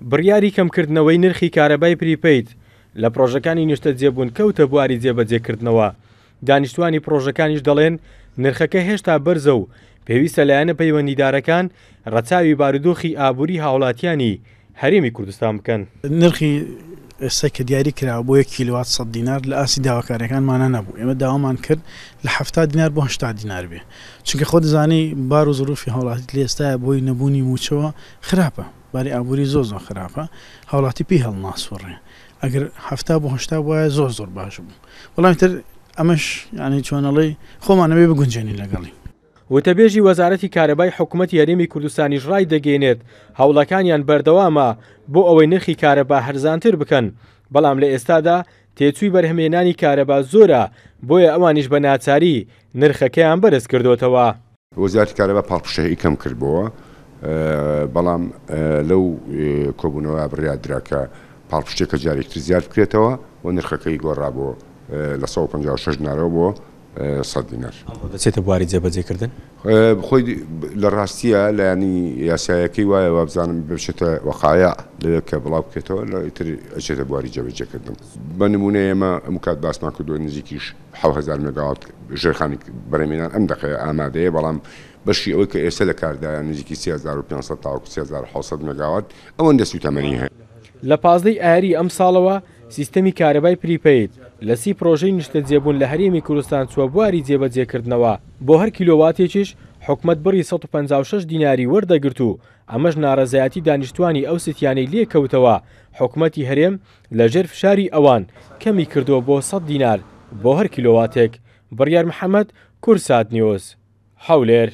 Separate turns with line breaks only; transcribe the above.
بڕیاری کەمکردنەوەی نرخی کارەبای پریپەید لە پرۆژەکانی نیشتە جێبوون کەوتە بواری جێبەجێکردنەوە. دانیشتوانی پرۆژەکانیش دەڵێن نرخەکە هێشتا بەرزە و پێویستە لایەنە پەیوەندیدارەکان ڕەچاوی بارودۆخی ئابووری هاوڵاتیانی هەرێمی کوردستان بکەن.
نرخی ئێستا کە دیاری کراوە بۆ 1 کیلووات 100 دینار لە ئاسی داواکاریەکانمانە نەبوو. ئێمە داوامان کرد لە 70 دینار بۆ 80 دینار بێ، چونکە خۆ دەزانی بار و زروفی هاوڵاتی لە ئێستاە بۆی نەبوونی موچەوە خراپە، باری ئابووری زۆر خراپە، هاوڵاتی پێی هەڵناسوڕێ. ئەگەر 70 بۆ 80 وایە زۆر باش بوو. وەڵامی تر ئەمەش یعنی چۆنەڵی خۆمانەوێ بگونجێنی لەگەڵی.
وتەبێژی وەزارەتی کارەبای حکوومەتی هەرێمی کوردستانیش ڕای دەگەێنێت هەوڵەکانیان بەردەوامە بۆ ئەوەی نرخی کارەبا هەرزانتر بکەن، بەڵام لە ئێستادا تێچووی بەرهەمێنانی کارەبا زۆرە، بۆیە ئەوانیش بە ناچاری نرخەکەیان بەرز کردوتەوە.
وەزارەتی کارەبا پاڵپشتەی کەم کردبووە، بەڵام لەو کۆبوونەوە بڕیادراکە پاڵپشتێکە جارێکتر زیاد بکرێتەوە و نرخەکەی گۆڕابوو لە 156 دینارەوە بۆ 100 دینار.
دەچێتە بواری جێبەجێکردن؟
خۆی لە ڕاستیە لە ینی یاسایەکەی وایە بزانم بچێتە وەقایع لەوێ کە بڵاو بکرێتەوە لە ئیتر ئەچێتە بواری جێبەجێکردن. بە نمونە ئێمە ئەم کات باسمان کردووە نزیکیش 7000 مێگاوات ژێرخانی بەرهەمێنان ئەم دەقەیە ئامادەیە، بەڵام بەشی ئەوەی کە ئێستا لە کاردایە نزیکی 3500 تا 3600 مێگاوات ئەوەندە سوتەمەنی هەیە.
لە 15 ئایاری ئەم ساڵەوە سیستەمی کارەبای پریپەید لە 30 پرۆژەی نیشتە جێبوون لە هەرێمی کوردستان چووە بواری جێبەجێکردنەوە. بۆ هەر کیلۆواتێکیش حکومەت بڕی 156 دیناری وەردەگرت و ئەمەش ناڕەزایەتی دانیشتوانی ئەو ستیانەی لێکەوتەوە. حکومەتی هەرێم لەژێر فشاری ئەوان کەمی کردووە بۆ 100 دینار بۆ هەر کیلۆواتێک. بڕیار محەممەد، کورسات نیوز، هەولێر.